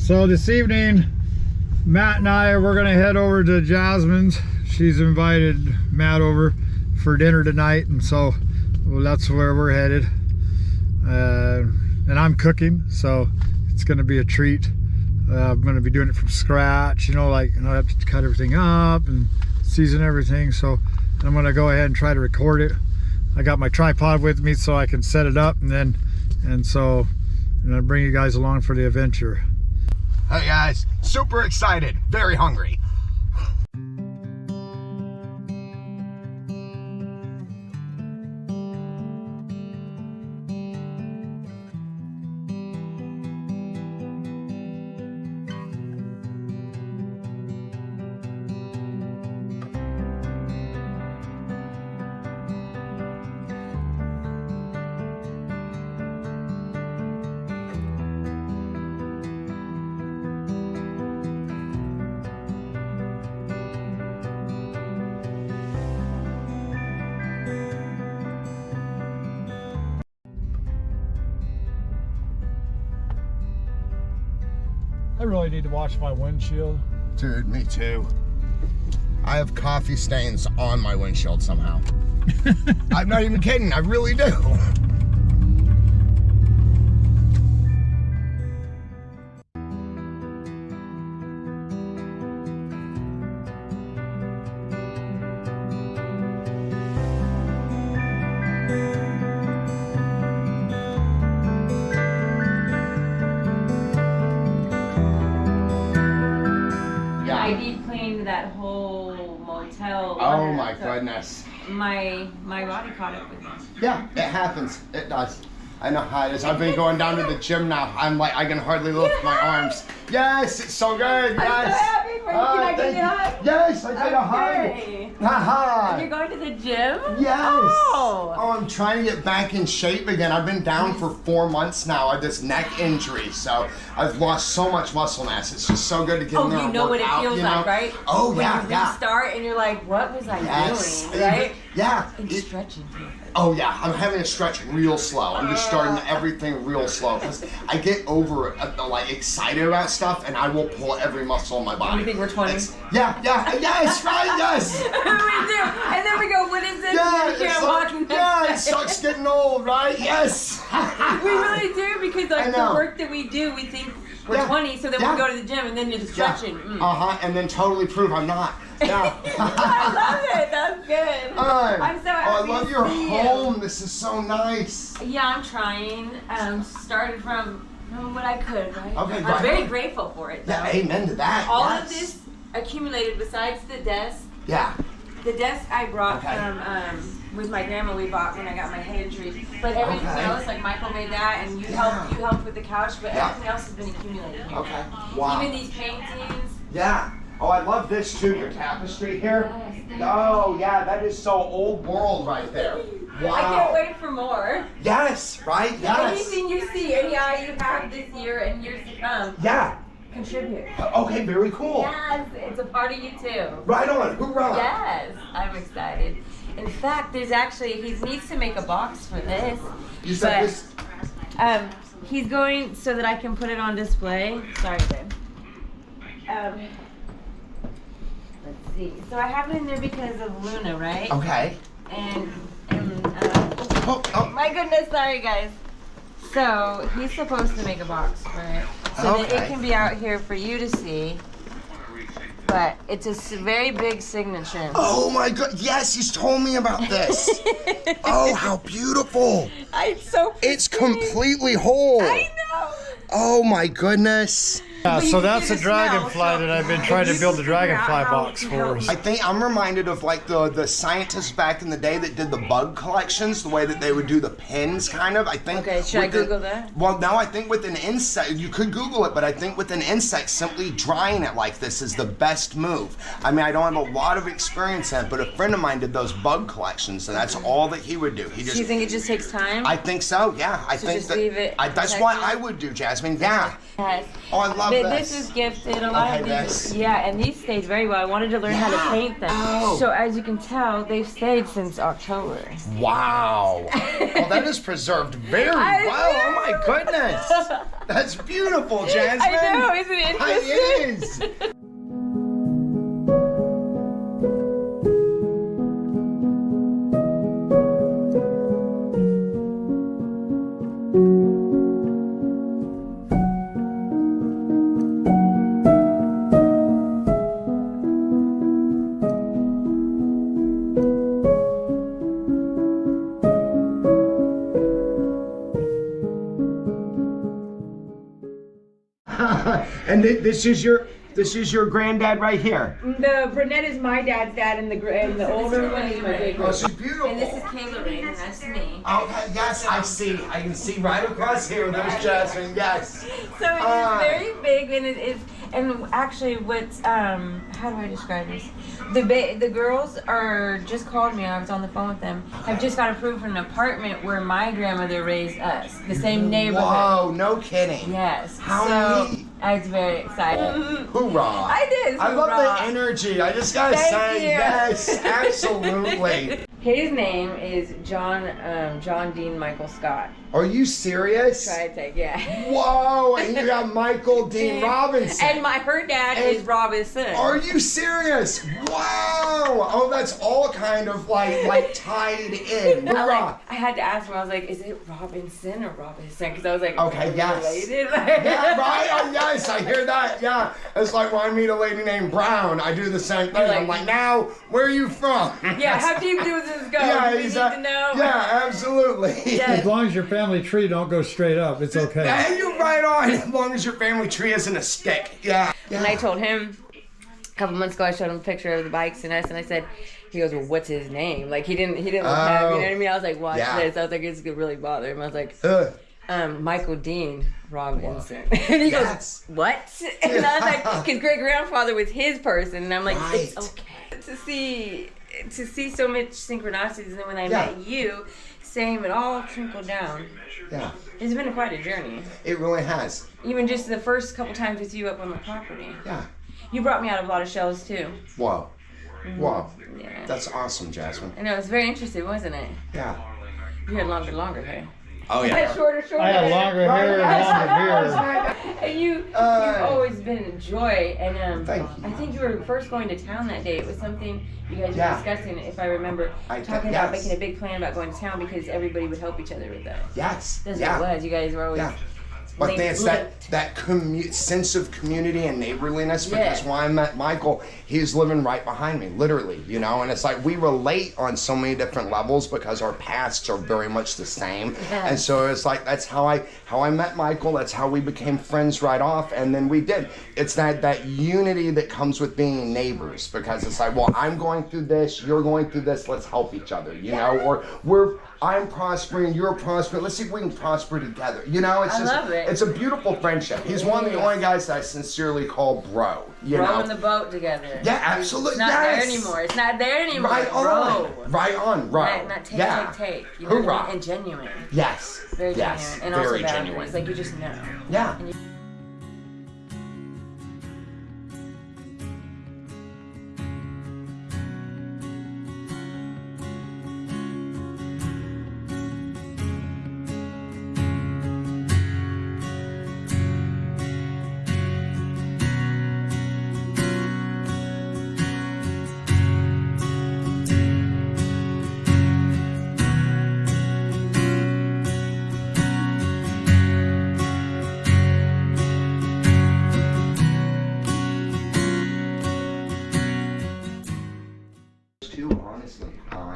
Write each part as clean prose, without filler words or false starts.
So this evening, Matt and we're gonna head over to Jasmine's. She's invited Matt over for dinner tonight, and so that's where we're headed. And I'm cooking, so it's gonna be a treat. I'm gonna be doing it from scratch, you know, like I have to cut everything up and season everything. So I'm gonna go ahead and try to record it. I got my tripod with me so I can set it up, and so I'm gonna bring you guys along for the adventure. Hey guys, super excited, very hungry. I really need to wash my windshield. Dude, me too. I have coffee stains on my windshield somehow. I'm not even kidding, I really do. I deep cleaned that whole motel. Oh my goodness. My body caught up with me. Yeah, it happens. It does. I know how it is. I've been going down to the gym now. I'm like, I can hardly lift my arms. Yes, it's so good. Yes. I'm so happy for you. Can I give you a hug? Yes, I did a hug. Okay. Haha. You're going to the gym? Yes. Oh. I'm trying to get back in shape again. I've been down for 4 months now. I had this neck injury, so I've lost so much muscle mass. It's just so good to get in there You and know work what it out, feels you know? like, right? Oh, when yeah, you yeah. restart and you're like, what was I doing, right? Yeah. And stretching too. Oh yeah, I'm having to stretch real slow. I'm just starting everything real slow because I get over like excited about stuff and I will pull every muscle in my body. You think we're 20? Yes, right, yes. We do. And then we go, what is this? Yeah, You can't it's walk like, next yeah, day. it sucks getting old, right? Yes. We really do, because I like know. the work that we do, we think we're Yeah. 20, so then Yeah. we go to the gym and then you're just stretching. And then totally prove I'm not. Yeah. I love it. That's good. I'm so happy. Oh, I love your to see home. This is so nice. You. Yeah, I'm trying. Started from what I could, right? Okay, I'm right. very grateful for it, though. Yeah, amen to that. All yes. of this accumulated besides the desk. Yeah. The desk I brought Okay. from with my grandma. We bought when I got my head injury. But everything Okay. else, like Michael made that, and you helped with the couch. But everything else has been accumulated here. Okay. Wow. Even these paintings. Yeah. Oh, I love this too, your tapestry here. Oh, yeah, that is so old world right there. Wow. I can't wait for more. Yes, right? Yes. Anything you see, any eye you have this year and years to come, Yeah. contribute. Okay, very cool. Yes, it's a part of you too. Right on. Hoorah. Yes, I'm excited. In fact, there's actually, he needs to make a box for this. You said But, this. He's going so that I can put it on display. Sorry, babe. Let's see. So I have it in there because of Luna, right? Okay. And Oh. my goodness, sorry guys. So he's supposed to make a box for it, so that it Okay. can be out here for you to see. But it's a very big signature. Oh my god. Yes, he's told me about this. Oh, how beautiful. It's so pretty. It's completely whole. I know. Oh my goodness. Yeah, But you so can that's see the the smell, dragonfly so that I've been if trying you to build the can figure out dragonfly how box it for helps. us. I think I'm reminded of like the scientists back in the day that did the bug collections, the way that they would do the pins, kind of. I think. Okay, should I with the- Google that? Well, no, I think with an insect, you could Google it, but I think with an insect, simply drying it like this is the best move. I mean, I don't have a lot of experience in it, but a friend of mine did those bug collections, and that's all that he would do. He Do just. you think it just takes time? I think so. Yeah, I think just that. leave it That's what protected? I would do, Jasmine. Yeah. Yes. Oh, I love This this. is gifted. A lot Okay, of this. these. Yeah, and these stayed very well. I wanted to learn how to paint them. Oh. So as you can tell, they've stayed since October. Wow. Oh, that is preserved very well. Oh my goodness. That's beautiful, Jasmine. I know, isn't it interesting? It is. And this is your granddad right here. The brunette is my dad's dad, and the older one is my big Oh, she's beautiful. And this is Kayla Rain, and that's me. Okay, yes, I see. I can see right across here. There's Jasmine. Yes. So it is very big, and it is. And actually, what's how do I describe this? The girls are just called me. I was on the phone with them. I've just got approved for an apartment where my grandmother raised us, the same neighborhood. Whoa, no kidding. Yes. How neat. I was very excited. Hoorah. I did. I love hoorah. the energy. I just gotta Thank say, you. yes, absolutely. His name is John Dean Michael Scott. Are you serious? Try to take, yeah. Whoa, and you got Michael Dean Robinson. And her dad is Robinson. Are you serious? Wow. Oh, that's all kind of like tied in. Hoorah. I had to ask him. I was like, "Is it Robinson or Robinson?" Because I was like, okay, "Are we yes. related?" Yeah, right. Oh, yes, I hear that. Yeah, it's like when I meet a lady named Brown, I do the same thing. I'm like, now, where are you from? Yeah. How deep does this go? Yeah, Do we need to know? Yeah, absolutely. Yeah. As long as your family tree don't go straight up, it's okay. Yeah, you're right on. As long as your family tree isn't a stick. Yeah. And I told him a couple months ago. I showed him a picture of the bikes and us, and I said. He goes, well, what's his name? Like, he didn't look happy, you know what I mean? I was like, watch this. I was like, it's gonna really bother him. I was like, Michael Dean Robinson. And he goes, what? And I was like, his great grandfather was his person. And I'm like, it's okay. To see so much synchronicities, and then when I met you, same, it all trickled down. Yeah. It's been quite a journey. It really has. Even just the first couple times with you up on the property. Yeah. You brought me out of a lot of shells too. Wow. Wow. Yeah. That's awesome, Jasmine. I know, it was very interesting, wasn't it? Yeah. You had longer hair. Oh, I yeah. had shorter I had longer hair and longer beard. And you've always been a joy. And Thank you. I think you were first going to town that day. It was something you guys were discussing, if I remember, talking about making a big plan about going to town because everybody would help each other with that. Yes. That's what it was. You guys were always... Yeah. But there's that sense of community and neighborliness because when I met Michael, he's living right behind me, literally, you know, and it's like we relate on so many different levels because our pasts are very much the same. Yeah. And so it's like that's how I met Michael, that's how we became friends right off, and then we did. It's that unity that comes with being neighbors because it's like, well, I'm going through this, you're going through this, let's help each other, you know, or I'm prospering, you're prospering, let's see if we can prosper together, you know, it's just, love it. it's a beautiful friendship. He's one of the only guys that I sincerely call bro. You know? Rowing the boat together. Yeah, absolutely. It's not there anymore. It's not there anymore. Right on. Right on. Right. Not take, take. You know Hoorah. what I mean? And genuine. Yes. Very yes. genuine. And very also genuine. boundaries. Like you just know. Yeah. And you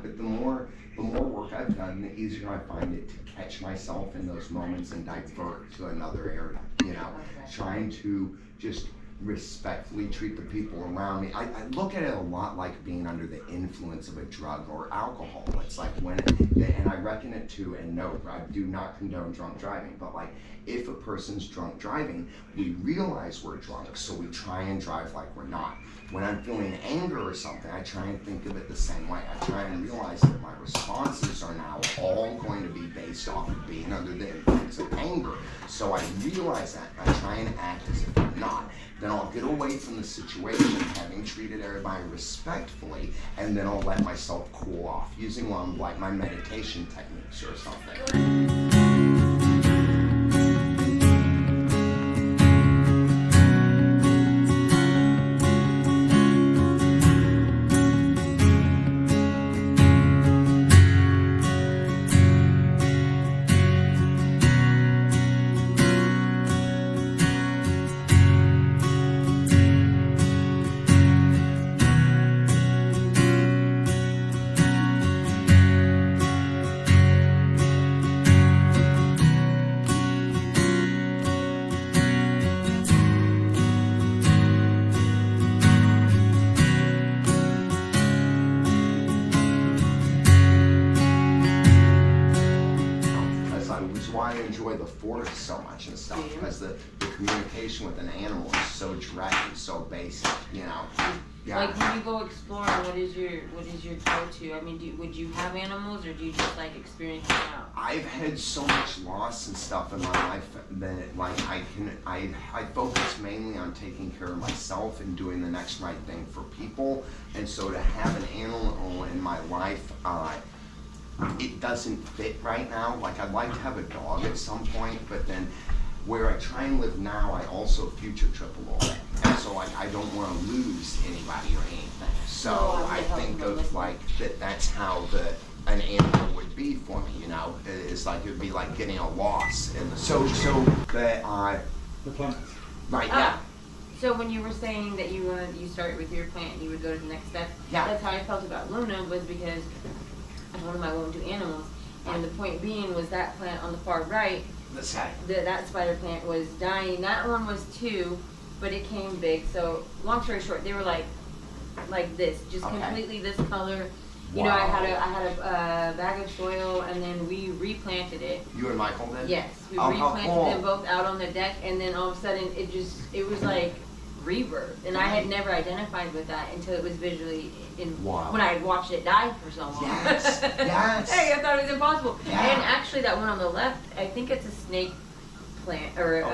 but the more work I've done, the easier I find it to catch myself in those moments and divert to another area, you know, trying to just respectfully treat the people around me. I look at it a lot like being under the influence of a drug or alcohol. It's like and I reckon it too, and no, I do not condone drunk driving, but like if a person's drunk driving, we realize we're drunk, so we try and drive like we're not. When I'm feeling anger or something, I try and think of it the same way. I try and realize that my responses are now all all going to be based off of being under the influence of anger. So I realize that. I try and act as if I'm not. Then I'll get away from the situation, having treated everybody respectfully, and then I'll let myself cool off using one of like my meditation techniques or something. Why I enjoy the forest so much and stuff, because the communication with an animal is so direct and so basic, you know. Yeah. Like when you go exploring, what is your go-to? I mean, would you have animals, or do you just like experience it out? I've had so much loss and stuff in my life that like I focus mainly on taking care of myself and doing the next right thing for people, and so to have an animal in my life, it doesn't fit right now. Like I'd like to have a dog at some point, but then where I try and live now, I also future trip a little bit, and so like I don't want to lose anybody or anything. So I think of like that's how an animal would be for me. You know, it's like it would be like getting a loss in the the plants. Right. Yeah. So when you were saying that you start with your plant and you would go to the next step, that's how I felt about Luna, was because I told him I won't do animals, and the point being was that plant on the far right, that spider plant was dying. That one was too, but it came big. So long story short, they were like this, just completely this color. You know, I had a bag of soil, and then we replanted it. You and Michael did? Yes, we replanted them both out on the deck, and then all of a sudden it was like rebirth, and I had never identified with that until it was visually when I had watched it die for so long. Yes, yes. Hey, I thought it was impossible. Yeah. And actually, that one on the left, I think it's a snake plant, or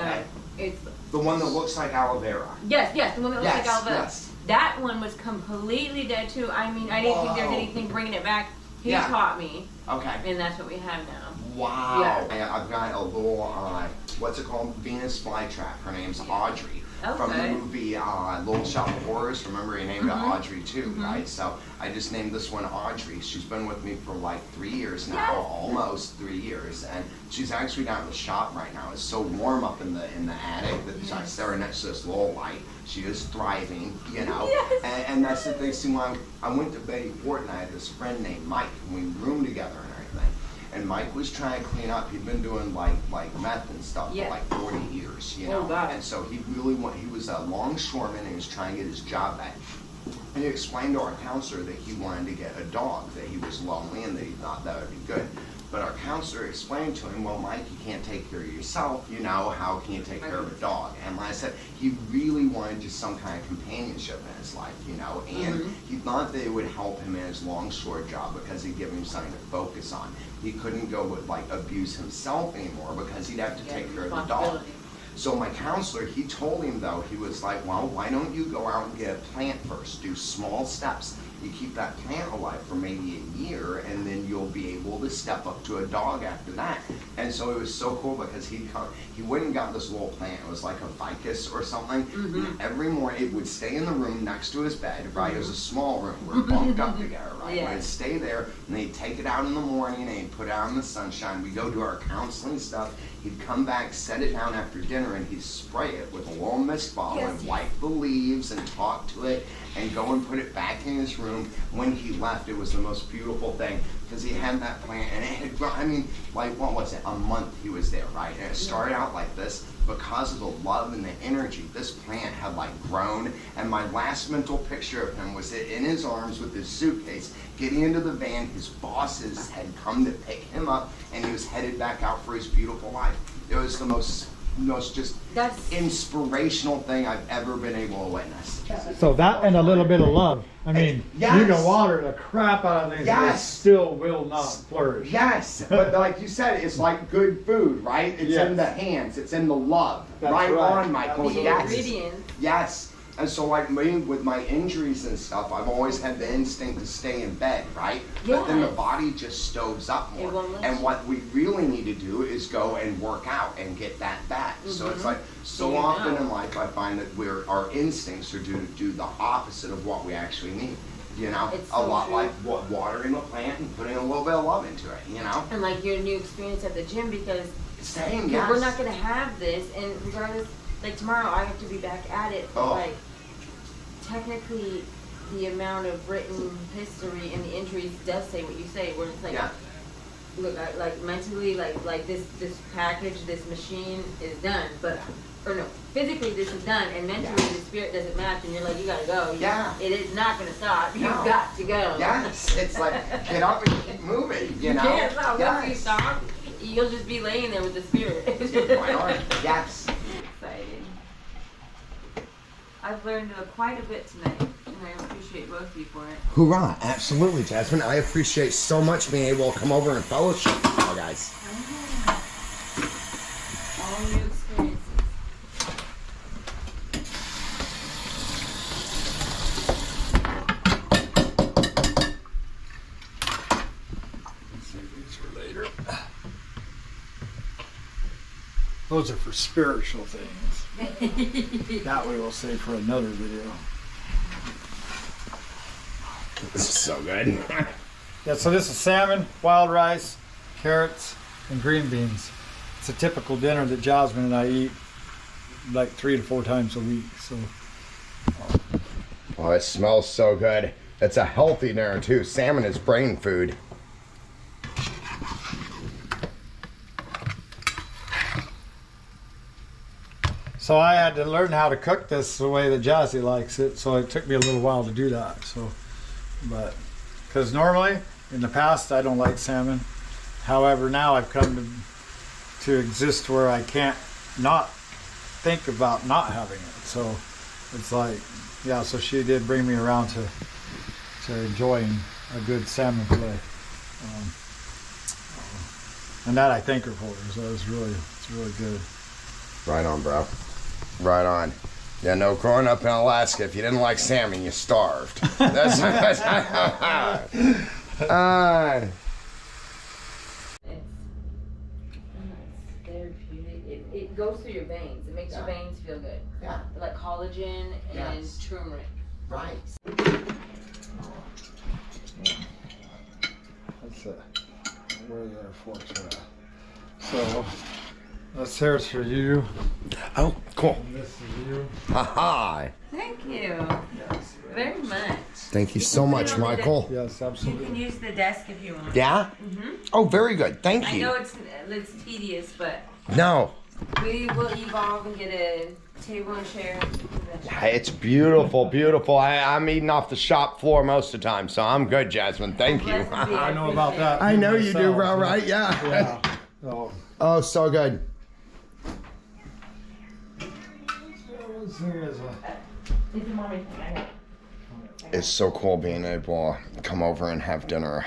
it's the one that looks like aloe vera. Yes, the one that looks like aloe vera. Yes. That one was completely dead too. I mean, I didn't think there was anything bringing it back. He taught me. Okay. And that's what we have now. Wow. Yeah. I've got a little, what's it called? Venus flytrap. Her name's Audrey. Okay. From the movie Little Shop of Horrors. Remember, he named it Audrey too, right? So I just named this one Audrey. She's been with me for like 3 years now, almost 3 years, and she's actually down in the shop right now. It's so warm up in the attic that I stare next to this little light. She is thriving, you know. Yes. And that's the thing. See, when I went to Betty Fort, and I had this friend named Mike, and we roomed together and everything. And Mike was trying to clean up. He'd been doing like meth and stuff for like 40 years, you know. And so he was a longshoreman, and he was trying to get his job back. And he explained to our counselor that he wanted to get a dog, that he was lonely and that he thought that would be good. But our counselor explained to him, well, Mike, you can't take care of yourself, you know, how can you take care of a dog? And like I said, he really wanted just some kind of companionship in his life, you know, and he thought that it would help him in his longshore job because it'd give him something to focus on. He couldn't go with like abuse himself anymore because he'd have to take care of the dog. So my counselor, he told him though, he was like, well, why don't you go out and get a plant first, do small steps. You keep that plant alive for maybe a year, and then you'll be able to step up to a dog after that. And so it was so cool because he went and got this little plant. It was like a ficus or something. And every morning it would stay in the room next to his bed, right? It was a small room. We're bunked up together, right? Yeah. We'd stay there, and they'd take it out in the morning, and he'd put it out in the sunshine. We'd go do our counseling stuff. He'd come back, set it down after dinner, and he'd spray it with a little mist bottle and wipe the leaves and talk to it and go and put it back in his room. When he left, it was the most beautiful thing because he had that plant and it had grown. I mean, like, what was it? A month he was there, right? And it started out like this. Because of the love and the energy, this plant had like grown, and my last mental picture of him was in his arms with his suitcase, getting into the van. His bosses had come to pick him up, and he was headed back out for his beautiful life. It was the most most just inspirational thing I've ever been able to witness. So that and a little bit of love. I mean, yes. You can water the crap out of things, yes. But it still will not flourish. Yes, but like you said, it's like good food, right? It's in the hands, it's in the love. Right on, Michael. The ingredients. Yes. And so like me, with my injuries and stuff, I've always had the instinct to stay in bed, right? Yeah. But then the body just stoves up more. And what we really need to do is go and work out and get that back. Mm-hmm. So it's like, so often in life I find that our instincts are to do the opposite of what we actually need. You know, it's a lot like watering a plant and putting a little bit of love into it, you know? And like your new experience at the gym, because same, yes. We're not going to have this, and regardless, like tomorrow I have to be back at it, but like technically the amount of written history and the injuries does say what you say, where it's like, look, like mentally, like this package, this machine is done, but, or no, physically this is done, and mentally the spirit doesn't match, and you're like, you gotta go. It is not gonna stop. You've got to go. Yes, it's like, get up and keep moving, you know? You can't stop. Once you stop, you'll just be laying there with the spirit. Yes. Excited. I've learned quite a bit tonight, and I appreciate both of you for it. Hoorah! Absolutely, Jasmine. I appreciate so much being able to come over and fellowship with you guys. All new experiences. Those are for spiritual things. That we will save for another video. This is so good. Yeah, so this is salmon, wild rice, carrots, and green beans. It's a typical dinner that Jasmine and I eat like 3 to 4 times a week. So. Oh, it smells so good. It's a healthy dinner too. Salmon is brain food. So I had to learn how to cook this the way that Jazzy likes it, so it took me a little while to do that. So, but because normally in the past I don't like salmon. However, now I've come to exist where I can't not think about not having it. So it's like, yeah. So she did bring me around to enjoying a good salmon fillet, and that I thank her for. So it's really good. Right on, bro. Right on. Yeah, no, growing up in Alaska, if you didn't like salmon, you starved. That's therapeutic. It goes through your veins. It makes your veins feel good. Yeah. Like collagen and turmeric. Right. That's where the forks are at. So. This here's for you. Oh, cool. And this is you. Hi. Thank you. Yes, very much. Thank you so much, Michael. Yes, absolutely. You can use the desk if you want. Yeah? Mm-hmm. Oh, very good. Thank you. I know it's tedious, but no. We will evolve and get a table and chair. Yeah, it's beautiful, beautiful. I'm eating off the shop floor most of the time, so I'm good, Jasmine. Thank you. I know about that. I know you do, bro, right? Yeah. Oh, so good. It's so cool being able to come over and have dinner,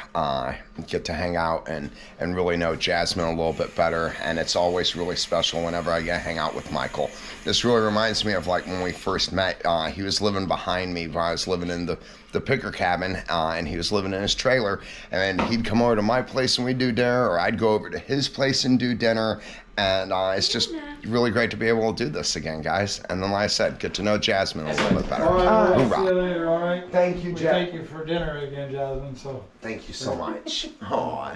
get to hang out and really know Jasmine a little bit better. And it's always really special whenever I get to hang out with Michael. This really reminds me of like when we first met. He was living behind me while I was living in the picker cabin, and he was living in his trailer. And then he'd come over to my place and we'd do dinner, or I'd go over to his place and do dinner. And it's just really great to be able to do this again, guys. And then, like I said, get to know Jasmine a little bit better. All right, we'll see you later, all right? Thank you, Jasmine. Thank you for dinner again, Jasmine. So. Thank you so much. Oh.